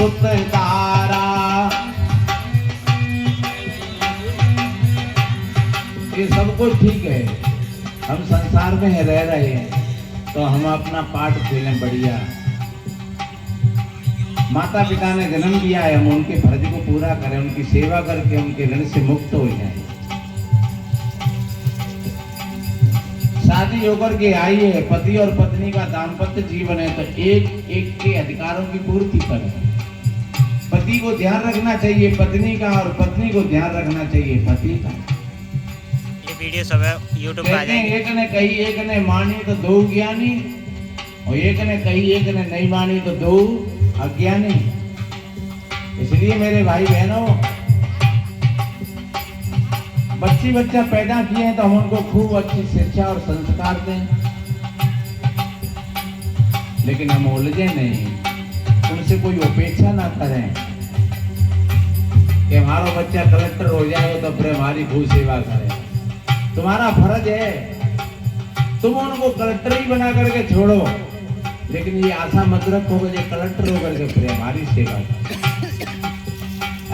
सुतदारा। ये सब कुछ ठीक है, हम संसार में रह रहे हैं तो हम अपना पाठ खेलें बढ़िया। माता पिता ने जन्म दिया है, हम उनके फर्ज को पूरा करें, उनकी सेवा करके उनके ऋण से मुक्त हो जाएं। शादी होकर के आई है, पति और पत्नी का दाम्पत्य जीवन है तो एक एक के अधिकारों की पूर्ति करें। पति को ध्यान रखना चाहिए पत्नी का, और पत्नी को ध्यान रखना चाहिए पति का। ये वीडियो सब YouTube पे आ जाएंगे। एक ने कही एक ने मानी तो दो ज्ञानी, और एक ने कही एक ने नहीं मानी तो दो अज्ञानी। इसलिए मेरे भाई बहनों, बच्ची बच्चा पैदा किए हैं तो हम उनको खूब अच्छी शिक्षा और संस्कार दें, लेकिन हम उलझे नहीं, उनसे कोई अपेक्षा ना करें कि हमारा बच्चा कलेक्टर हो जाए तो फिर हमारी खूब सेवा करे। तुम्हारा फर्ज है, तुम उनको कलेक्टर ही बना करके छोड़ो, लेकिन ये आशा मत रखो कि कलेक्टर होकर के फिर हमारी सेवा करे।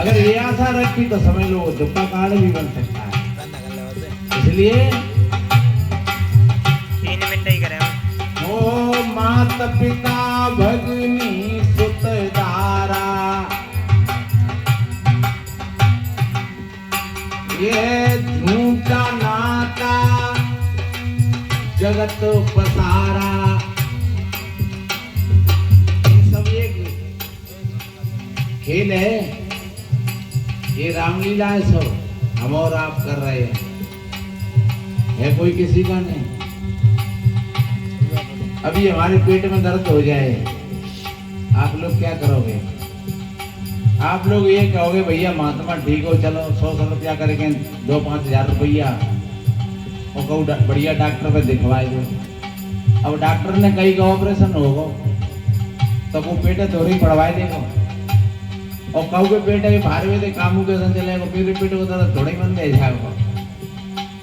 अगर ये आशा रखी तो समझ लो दुख का कारण भी बन सकता है। इसलिए 3 मिनट ही करें। ओ माता पिता भगनी सुतदारा, ये झूठा नाता जगत पसारा। ये सब एक खेल है, ये रामलीला है, सब हम और आप कर रहे हैं, है कोई किसी का नहीं। अभी हमारे पेट में दर्द हो जाए, आप लोग क्या करोगे? आप लोग ये कहोगे भैया महात्मा ठीक हो, चलो 100 रुपया करके 2-5 हजार रुपया और कहूँ बढ़िया डॉक्टर पे दिखवाए दो। अब डॉक्टर ने कही का ऑपरेशन होगा तो वो पेट थोड़ी पड़वाए देगा, और कहोगे पेट अभी बाहर में कामू के संग चलेगा, फिर पेट को तो थोड़ा ही मन दे जाएगा।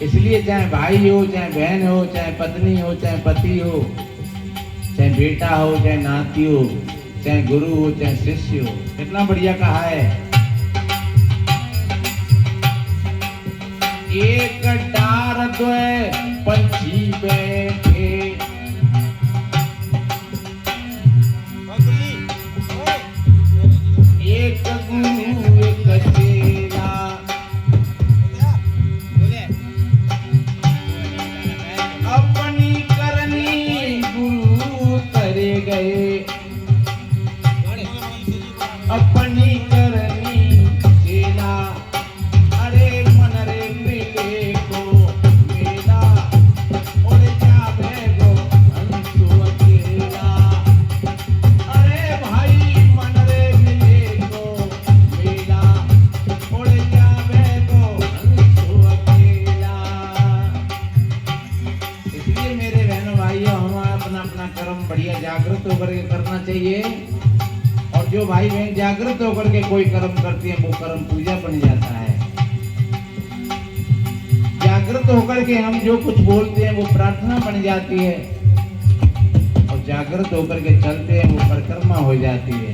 इसलिए चाहे भाई हो, चाहे बहन हो, चाहे पत्नी हो, चाहे पति हो, चाहे बेटा हो, चाहे नाती हो, चाहे गुरु हो, चाहे शिष्य हो, कितना बढ़िया कहा है। एक डार द्वय पंछी बैठे, एक गुरु एक चेला, अपनी करनी गुरु करे गए, अपनी करनी चेला। अरे मन रे मिले को मेला, उड़ जावे गो अंसु अकेला। अरे भाई मन रे मिले को मेला, उड़ जावे गो अंसु अकेला। इसलिए मेरे बहनों भाइयों, हमें अपना अपना कर्म बढ़िया जागृत होकर के करना चाहिए, और जो भाई बहन जागृत होकर के कोई कर्म करते हैं वो कर्म पूजा बन जाता है। जागृत होकर के हम जो कुछ बोलते हैं वो प्रार्थना बन जाती है, और जागृत होकर के चलते हैं वो परिक्रमा हो जाती है।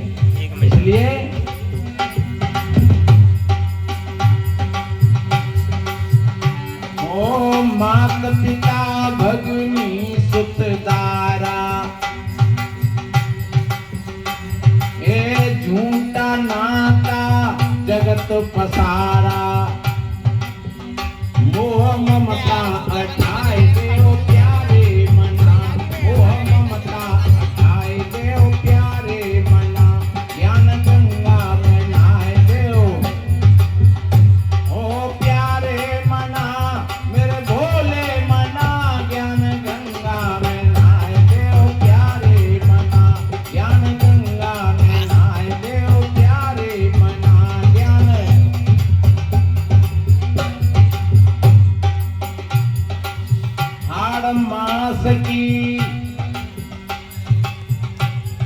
इसलिए ओ माता पिता भगनी सुतदारा, झूठा नाता जगत पसारा।